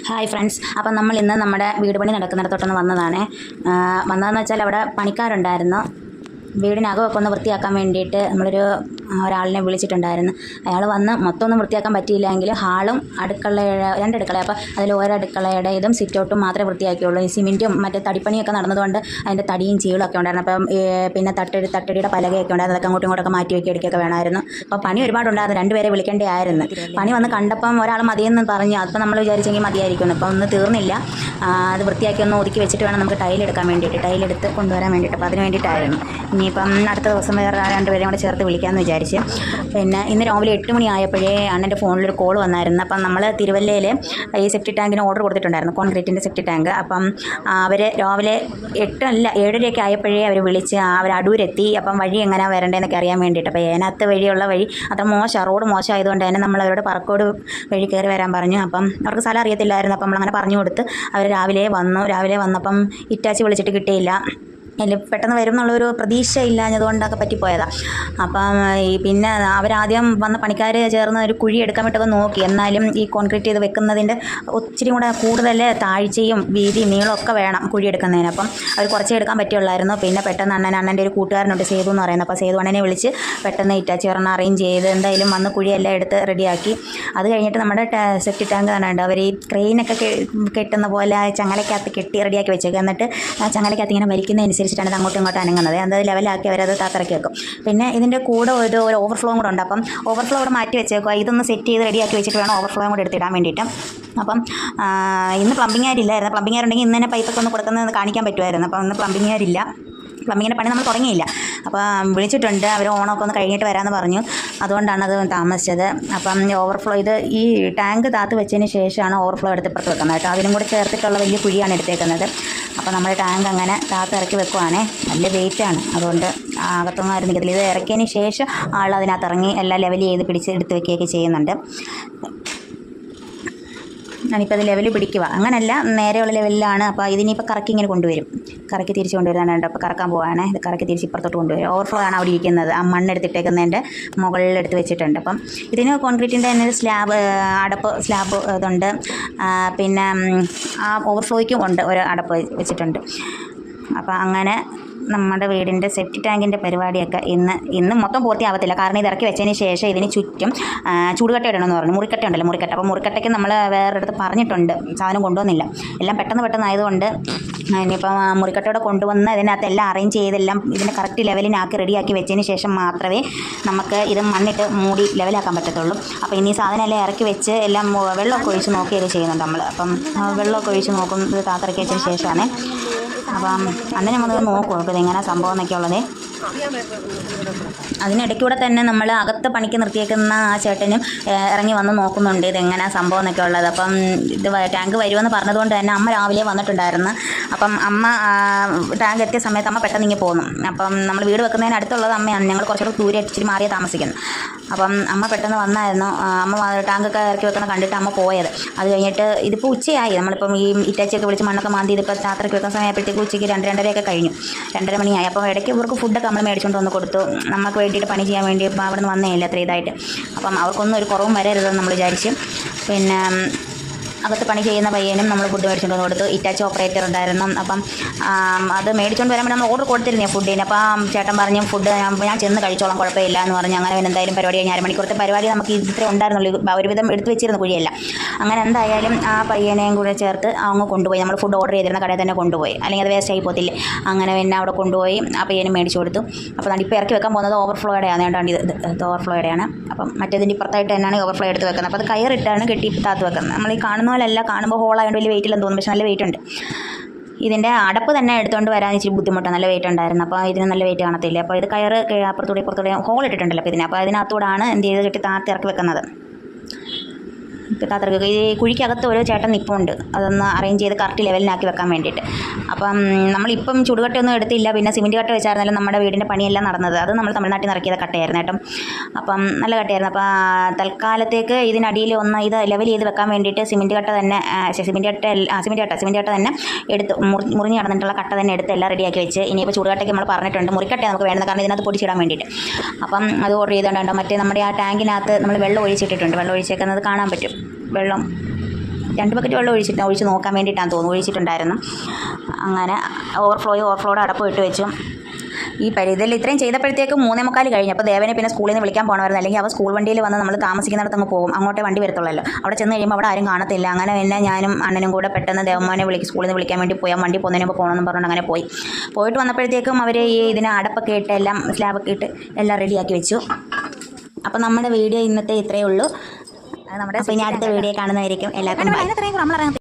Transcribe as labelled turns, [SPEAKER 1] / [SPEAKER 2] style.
[SPEAKER 1] Hi friends, അപ്പം നമ്മൾ ഇന്ന് നമ്മുടെ വീട് പണി നടക്കുന്നിടത്തോട്ടൊന്ന് വന്നതാണ്. വന്നതെന്ന് വെച്ചാൽ അവിടെ പണിക്കാരുണ്ടായിരുന്നു. വീടിനകമൊക്കെ ഒന്ന് വൃത്തിയാക്കാൻ വേണ്ടിയിട്ട് ഒരാളിനെ വിളിച്ചിട്ടുണ്ടായിരുന്നു. അയാൾ വന്ന് മൊത്തം ഒന്നും വൃത്തിയാക്കാൻ പറ്റിയില്ലെങ്കിൽ ഹാളും രണ്ടടുക്കള, അപ്പോൾ അതിൽ ഒരടുക്കളയുടെ ഇതും സിറ്റൗട്ടും മാത്രമേ വൃത്തിയാക്കിയുള്ളൂ. ഈ സിമെൻറ്റും മറ്റേ തടിപ്പണിയൊക്കെ നടന്നതുകൊണ്ട് അതിൻ്റെ തടിയും ചീളൊക്കെ ഉണ്ടായിരുന്നു. അപ്പം പിന്നെ തട്ടടിയുടെ പലകയൊക്കെ ഉണ്ടായിരുന്നു. അതൊക്കെ അങ്ങോട്ടും ഇങ്ങോട്ടൊക്കെ മാറ്റി വയ്ക്കുക ഇടയ്ക്കൊക്കെ വേണമായിരുന്നു. അപ്പോൾ പണി ഒരുപാടുണ്ടായിരുന്നു. രണ്ടുപേരെ വിളിക്കേണ്ടതായിരുന്നു. പണി വന്ന് കണ്ടപ്പം ഒരാൾ മതിയെന്ന് പറഞ്ഞു. അപ്പോൾ നമ്മൾ വിചാരിച്ചെങ്കിൽ മതിയായിരിക്കും. അപ്പോൾ ഒന്നും തീർന്നില്ല. അത് വൃത്തിയാക്കി ഒന്ന് ഒതുക്കി വെച്ചിട്ട് വേണം നമുക്ക് ടൈലെടുക്കാൻ വേണ്ടിയിട്ട്, ടൈലെടുത്ത് കൊണ്ടുവരാൻ വേണ്ടിയിട്ട്. അപ്പോൾ അതിന് വേണ്ടിയിട്ടായിരുന്നു. ഇനിയിപ്പം അടുത്ത ദിവസം വേറെ രണ്ടുപേരെയും കൂടെ ചേർത്ത് വിളിക്കാമെന്ന് വിചാരിച്ചു. പിന്നെ ഇന്ന് രാവിലെ 8 മണിയായപ്പോഴേ അണ്ണൻ്റെ ഫോണിലൊരു കോൾ വന്നായിരുന്നു. അപ്പം നമ്മൾ തിരുവല്ലയിൽ ഈ സെപ്റ്റി ടാങ്കിന് ഓർഡർ കൊടുത്തിട്ടുണ്ടായിരുന്നു, കോൺക്രീറ്റിൻ്റെ സെപ്റ്റി ടാങ്ക്. അപ്പം അവർ രാവിലെ 7:30 ആയപ്പോഴേ അവർ വിളിച്ച് അവർ അടൂരെത്തി. അപ്പം വഴി എങ്ങനെയാണ് വരേണ്ടതെന്നൊക്കെ അറിയാൻ വേണ്ടിയിട്ട്. അപ്പോൾ ഏനകത്ത് വഴിയുള്ള വഴി അത്ര മോശം, റോഡ് മോശമായതുകൊണ്ട് തന്നെ നമ്മൾ അവരോട് പറക്കോട് വഴി കയറി വരാൻ പറഞ്ഞു. അപ്പം അവർക്ക് സ്ഥലം അറിയത്തില്ലായിരുന്നു. അപ്പം നമ്മളങ്ങനെ പറഞ്ഞു കൊടുത്ത് അവർ രാവിലെ വന്നപ്പം ഇറ്റാച്ചി വിളിച്ചിട്ട് കിട്ടിയില്ല. പെട്ടെന്ന് വരും എന്നുള്ളൊരു പ്രതീക്ഷ ഇല്ലാഞ്ഞതുകൊണ്ടൊക്കെ പറ്റിപ്പോയതാണ്. അപ്പം പിന്നെ അവരാദ്യം വന്ന പണിക്കാർ ചേർന്ന് ഒരു കുഴി എടുക്കാൻ വേണ്ടിയൊക്കെ നോക്കി. എന്നാലും ഈ കോൺക്രീറ്റ് ചെയ്ത് വെക്കുന്നതിൻ്റെ ഒത്തിരി കൂടെ കൂടുതൽ താഴ്ചയും വീതിയും നീളമൊക്കെ വേണം കുഴി എടുക്കുന്നതിന്. അപ്പം അവർ കുറച്ചേ എടുക്കാൻ പറ്റുള്ളായിരുന്നു. പിന്നെ പെട്ടെന്ന് അണ്ണൻ്റെ ഒരു കൂട്ടുകാരനുണ്ട്, സേതു എന്ന് പറയുന്നത്. അപ്പോൾ സേതു അണ്ണനെ വിളിച്ച് പെട്ടെന്ന് ഇറ്റാച്ചി ഒരെണ്ണം അറേഞ്ച് ചെയ്ത് എന്തായാലും വന്ന് കുഴിയെല്ലാം എടുത്ത് റെഡിയാക്കി. അത് കഴിഞ്ഞിട്ട് നമ്മുടെ സെപ്റ്റി ടാങ്ക് കാണാണ്ട് അവർ ഈ ക്രെയിനൊക്കെ കെട്ടുന്ന പോലെ ചങ്ങലക്കകത്ത് കെട്ടി റെഡിയാക്കി വെച്ചേക്കുക. എന്നിട്ട് ആ ചങ്ങലക്കകത്ത് ഇങ്ങനെ വലിക്കുന്നതനുസരിച്ചിട്ടാണ് ഇത് അങ്ങോട്ടും ഇങ്ങോട്ടും അനങ്ങുന്നത്. അത് ലെവലാക്കി അവരത് താത്തിറക്കി വെക്കും. പിന്നെ ഇതിൻ്റെ കൂടെ ഒരു ഓവർഫ്ലോ കൂടെ ഉണ്ട്. അപ്പം ഓവർഫ്ലോ കൂടെ മാറ്റി വെച്ചേക്കുക. ഇതൊന്ന് സെറ്റ് ചെയ്ത് റെഡിയാക്കി വെച്ചിട്ട് വേണം ഓവർഫ്ലോയും കൂടെ എടുത്തിടാൻ വേണ്ടിയിട്ട്. അപ്പം ഇന്ന് പ്ലംബിങ്ങുകാരില്ലായിരുന്നു. പ്ലംബിങ്ങുകാരുണ്ടെങ്കിൽ ഇന്ന് തന്നെ പൈപ്പൊക്കെ ഒന്ന് കൊടുക്കുന്നത് കാണിക്കാൻ പറ്റുമായിരുന്നു. അപ്പം ഇന്ന് പ്ലംബിങ്ങുകാരില്ല. പ്ലംബിങ്ങിൻ്റെ പണി നമ്മൾ തുടങ്ങിയില്ല. അപ്പോൾ വിളിച്ചിട്ടുണ്ട്. അവർ ഓണമൊക്കെ ഒന്ന് കഴിഞ്ഞിട്ട് വരാമെന്ന് പറഞ്ഞു. അതുകൊണ്ടാണ് അത് താമസിച്ചത്. അപ്പം ഓവർഫ്ലോ ഈ ടാങ്ക് താത്ത് വെച്ചതിന് ശേഷമാണ് ഓവർഫ്ലോ എടുത്ത് ഇപ്പുറത്ത് വെക്കുന്നത് കേട്ടോ. അതിനും കൂടെ ചേർത്തിട്ടുള്ള വലിയ കുഴിയാണ് എടുത്തേക്കുന്നത്. അപ്പോൾ നമ്മൾ ടാങ്ക് അങ്ങനെ താത്ത് ഇറക്കി വെക്കുവാണേ. നല്ല വെയിറ്റാണ്, അതുകൊണ്ട് അകത്തൊന്നും ആരും നിൽക്കത്തില്ല. ഇത് ഇറക്കിയതിന് ശേഷം ആൾ അതിനകത്ത് ഇറങ്ങി എല്ലാം ലെവൽ ചെയ്ത് പിടിച്ച് എടുത്ത് വെക്കുകയൊക്കെ ചെയ്യുന്നുണ്ട്. ഞാനിപ്പോൾ അത് ലെവൽ പിടിക്കുക, അങ്ങനെയല്ല നേരെയുള്ള ലെവലിലാണ്. അപ്പോൾ ഇതിനിപ്പോൾ കറക്കി ഇങ്ങനെ കൊണ്ടുവരും, കറക്കി തിരിച്ച് കൊണ്ടുവരാനുണ്ട്. അപ്പോൾ കറക്കാൻ പോവാണ്. ഇത് കറക്കി തിരിച്ച് ഇപ്പുറത്തോട്ട് കൊണ്ടുവരും. ഓവർഫ്ലോ ആണ് അവിടെ ഇരിക്കുന്നത്. ആ മണ്ണെടുത്തിട്ടേക്കുന്നതിൻ്റെ മുകളിലെടുത്ത് വെച്ചിട്ടുണ്ട്. അപ്പം ഇതിന് കോൺക്രീറ്റിൻ്റെ തന്നെ അടപ്പ് സ്ലാബ് ഇതുണ്ട്. പിന്നെ ആ ഓവർഫ്ലോയ്ക്കും ഉണ്ട് ഒരു അടപ്പ് വെച്ചിട്ടുണ്ട്. അപ്പോൾ അങ്ങനെ നമ്മുടെ വീടിൻ്റെ സെപ്റ്റി ടാങ്കിൻ്റെ പരിപാടിയൊക്കെ ഇന്ന് മൊത്തം പൂർത്തിയാവത്തില്ല. കാരണം ഇത് ഇറക്കി വെച്ചതിന് ശേഷം ഇതിന് ചുറ്റും ചൂടുകട്ട ഇടണമെന്ന് പറഞ്ഞു. മുറിക്കട്ട ഉണ്ടല്ലോ, മുറിക്കട്ട. അപ്പോൾ മുറിക്കട്ടയ്ക്ക് നമ്മൾ വേറെ അടുത്ത് പറഞ്ഞിട്ടുണ്ട്, സാധനം കൊണ്ടുവന്നില്ല. എല്ലാം പെട്ടെന്നായതുകൊണ്ട് ഇനിയിപ്പം മുറിക്കട്ടയോടെ കൊണ്ടുവന്ന് ഇതിനകത്ത് എല്ലാം അറേഞ്ച് ചെയ്തെല്ലാം ഇതിൻ്റെ കറക്റ്റ് ലെവലിനാക്കി റെഡിയാക്കി വെച്ചതിന് ശേഷം മാത്രമേ നമുക്ക് ഇത് മണ്ണിട്ട് മൂടി ലെവലാക്കാൻ പറ്റത്തുള്ളൂ. അപ്പോൾ ഇനി സാധനം എല്ലാം ഇറക്കി വെച്ച് എല്ലാം വെള്ളമൊക്കെ ഒഴിച്ച് നോക്കിയൊക്കെ ചെയ്യുന്നുണ്ട് നമ്മൾ. അപ്പം വെള്ളമൊക്കെ ഒഴിച്ച് നോക്കും. ഇത് താത്തിറക്കി വെച്ചതിന് ശേഷമാണ്. അപ്പം അണ്ണനെ നമ്മൾ നോക്കും അപ്പോൾ ഇതെങ്ങനെ സംഭവം എന്നൊക്കെ ഉള്ളത്. അതിനിടയ്ക്കൂടെ തന്നെ നമ്മൾ അകത്ത് പണിക്ക് നിർത്തിയേക്കുന്ന ആ ചേട്ടനും ഇറങ്ങി വന്ന് നോക്കുന്നുണ്ട് ഇതെങ്ങനെ സംഭവം എന്നൊക്കെ ഉള്ളത്. അപ്പം ഇത് ടാങ്ക് വരുമെന്ന് പറഞ്ഞതുകൊണ്ട് തന്നെ അമ്മ രാവിലെ വന്നിട്ടുണ്ടായിരുന്നു. അപ്പം അമ്മ ടാങ്ക് എത്തിയ സമയത്ത് അമ്മ പെട്ടെന്ന് ഇങ്ങനെ പോന്നു. അപ്പം നമ്മൾ വീട് വെക്കുന്നതിന് അടുത്തുള്ളത് അമ്മയാണ്. ഞങ്ങൾ കുറച്ചുകൂടെ ദൂരെ ഇച്ചിരി മാറിയാണ് താമസിക്കുന്നത്. അപ്പം അമ്മ പെട്ടെന്ന് വന്നായിരുന്നു. അമ്മ ടാങ്കൊക്കെ ഇറക്കി വെക്കണം കണ്ടിട്ട് അമ്മ പോയത്. അത് കഴിഞ്ഞിട്ട് ഇതിപ്പോൾ ഉച്ചയായി. നമ്മളിപ്പം ഈ ഇറ്റാച്ചിയൊക്കെ വിളിച്ച് മണ്ണൊക്കെ മാന്തി ഇതിപ്പോൾ താത്തിറക്കി വെക്കുന്ന സമയപ്പോഴത്തേക്ക് ഉച്ചയ്ക്ക് 2-2:30 കഴിഞ്ഞു. 2:30 മണിയായി. അപ്പോൾ ഇടയ്ക്ക് ഇവർക്ക് ഫുഡൊക്കെ നമ്മൾ മേടിച്ചുകൊണ്ട് വന്ന് കൊടുത്തു. നമുക്ക് വേണ്ടിയിട്ട് പണി ചെയ്യാൻ വേണ്ടി ഇപ്പോൾ അവിടെ നിന്ന് വന്നേയില്ല അത്ര ഇതായിട്ട്. അപ്പം അവർക്കൊന്നും ഒരു കുറവും വരരുതെന്ന് നമ്മൾ വിചാരിച്ചു. പിന്നെ അകത്ത് പണി ചെയ്യുന്ന പയ്യനും നമ്മൾ ഫുഡ് മേടിച്ചുകൊണ്ട് വന്ന് കൊടുത്തു. ഇറ്റാച്ചി ഓപ്പറേറ്റർ ഉണ്ടായിരുന്നു. അപ്പം അത് മേടിച്ചുകൊണ്ട് വരാൻ വേണ്ടി നമ്മൾ ഓർഡർ കൊടുത്തിരുന്നേ ഫുഡിന്. അപ്പം ചേട്ടൻ പറഞ്ഞു ഫുഡ് ഞാൻ ചെന്ന് കഴിച്ചോളാം, കുഴപ്പമില്ല എന്ന് പറഞ്ഞു. അങ്ങനെ എന്തായാലും പരിപാടി കഴിഞ്ഞ് 1/2 മണിക്കൂറത്തെ പരിപാടി നമുക്ക് ഇത്രേ ഉണ്ടായിരുന്നുള്ളൂ. ഒരുവിധം എടുത്ത് വെച്ചിരുന്ന കുഴിയല്ല. അങ്ങനെ എന്തായാലും ആ പയ്യനെയും കൂടെ ചേർത്ത് അങ്ങ് കൊണ്ടുപോയി. നമ്മൾ ഫുഡ് ഓർഡർ ചെയ്തിരുന്ന കടയിൽ തന്നെ കൊണ്ടുപോയി, അല്ലെങ്കിൽ അത് വേസ്റ്റ് ആയി പോകത്തില്ലേ. അങ്ങനെ പിന്നെ അവിടെ കൊണ്ടുപോയി ആ പയ്യനും മേടിച്ചു കൊടുത്തു. അപ്പോൾ ഇപ്പോൾ ഇറക്കി വെക്കാൻ പോകുന്നത് ഓവർഫ്ലോയുടെയാണ്. അതുകൊണ്ടാണ് ഇത് ഓവർഫ്ലോയുടെയാണ്. അപ്പം മറ്റേതിൻ്റെ ഇപ്പുറത്തായിട്ട് തന്നെയാണ് ഓവർഫ്ലോ എടുത്ത് വെക്കുന്നത്. അപ്പോൾ അത് കയറിട്ടാണ് കെട്ടി താത്ത് വെക്കുന്നത്. നമ്മൾ ഈ കാണുന്ന പോലെയല്ല, കാണുമ്പോൾ ഹോളായതുകൊണ്ട് വലിയ വെയിറ്റില്ലെന്ന് തോന്നും, പക്ഷേ നല്ല വെയിറ്റ് ഉണ്ട്. ഇതിൻ്റെ അടപ്പ് തന്നെ എടുത്തുകൊണ്ട് വരാൻ ഇച്ചിരി ബുദ്ധിമുട്ടാണ്, നല്ല വെയിറ്റ് ഉണ്ടായിരുന്നു. അപ്പോൾ ഇതിന് നല്ല വെയിറ്റ് കാണത്തില്ല. അപ്പോൾ ഇത് കയറ് അപ്പുറത്തൂടെ ഇപ്പുറത്തൂടെ ഹോൾ ഇട്ടിട്ടുണ്ടല്ലോ. അപ്പോൾ അപ്പോൾ അതിനകത്തൂടാണ് എന്ത് ചെയ്ത് കെട്ടി താത്തി ഇറക്കി വെക്കുന്നത്. താത്തിറക്കുക ഈ കുഴിക്കകത്ത് ഓരോ ചേട്ടൻ നിൽപ്പുണ്ട്, അതൊന്ന് അറേഞ്ച് ചെയ്ത് കറക്റ്റ് ലെവലിനാക്കി വെക്കാൻ വേണ്ടിയിട്ട്. അപ്പം നമ്മളിപ്പം ചുടുകട്ടയൊന്നും എടുത്തില്ല. പിന്നെ സിമെൻറ്റ് കട്ട വെച്ചായിരുന്നാലും നമ്മുടെ വീടിൻ്റെ പണിയെല്ലാം നടന്നത്. അത് നമ്മൾ തമിഴ്നാട്ടിൽ നിന്ന് ഇറക്കിയത് കട്ടയായിരുന്നു കേട്ടോ. അപ്പം നല്ല കട്ടയായിരുന്നു. അപ്പോൾ തൽക്കാലത്തേക്ക് ഇതിനടിയിൽ ഒന്ന് ഇത് ലെവൽ ചെയ്ത് വെക്കാൻ വേണ്ടിയിട്ട് സിമെൻറ്റ് കട്ട തന്നെ എടുത്ത് മുറിഞ്ഞ് നടന്നിട്ടുള്ള കട്ട തന്നെ എടുത്ത് എല്ലാം റെഡിയാക്കി വെച്ച്. ഇനിയിപ്പോൾ ചുടുകട്ടയ്ക്ക് നമ്മൾ പറഞ്ഞിട്ടുണ്ട് മുറിക്കട്ട നമുക്ക് വേണ്ടത്, കാരണം ഇതിനകത്ത് പൊടിച്ചിടാൻ വേണ്ടിയിട്ട്. അപ്പം അത് ഓർഡർ ചെയ്തുകൊണ്ടോ. മറ്റേ നമ്മുടെ ആ ടാങ്കിനകത്ത് നമ്മൾ വെള്ളം ഒഴിച്ചിട്ടിട്ടുണ്ട്. വെള്ളം ഒഴിച്ചേക്കുന്നത് കാണാൻ പറ്റും. വെള്ളം 2 ബക്കറ്റ് വെള്ളം ഒഴിച്ച് നോക്കാൻ വേണ്ടിയിട്ടാണ് തോന്നുന്നു ഒഴിച്ചിട്ടുണ്ടായിരുന്നു. അങ്ങനെ ഓവർഫ്ലോയുടെ അടപ്പ് ഇട്ട് വെച്ചു. ഈ പരിധിയിൽ ഇത്രയും ചെയ്തപ്പോഴത്തേക്ക് 3:45 കഴിഞ്ഞു. അപ്പോൾ ദേവനെ പിന്നെ സ്കൂളിൽ നിന്ന് വിളിക്കാൻ പോകണമായിരുന്നു. അല്ലെങ്കിൽ അവ സ്കൂൾ വണ്ടിയിൽ വന്ന് നമ്മൾ താമസിക്കുന്നിടത്ത് അങ്ങ് പോകും. അങ്ങോട്ടേ വണ്ടി വരത്തുള്ളല്ലോ. അവിടെ ചെന്ന് കഴിയുമ്പോൾ അവിടെ ആരും കാണത്തില്ല. അങ്ങനെ പിന്നെ ഞാനും അണ്ണനും കൂടെ പെട്ടെന്ന് ദേവമ്മനെ സ്കൂളിൽ നിന്ന് വിളിക്കാൻ വേണ്ടി പോയി. വണ്ടി പോകുന്നതിന് മുമ്പ് പോകണമെന്ന് പറഞ്ഞുകൊണ്ട് അങ്ങനെ പോയിട്ട് വന്നപ്പോഴത്തേക്കും അവർ ഇതിന് അടപ്പൊക്കെ ഇട്ട് എല്ലാം സ്ലാബൊക്കെ ഇട്ട് എല്ലാം റെഡിയാക്കി വെച്ചു. അപ്പോൾ നമ്മുടെ വീഡിയോ ഇന്നത്തെ ഇത്രയേ ഉള്ളൂ. നമ്മുടെ പിന്നെ അടുത്ത വീഡിയോ കാണുന്നതായിരിക്കും. എല്ലാവർക്കും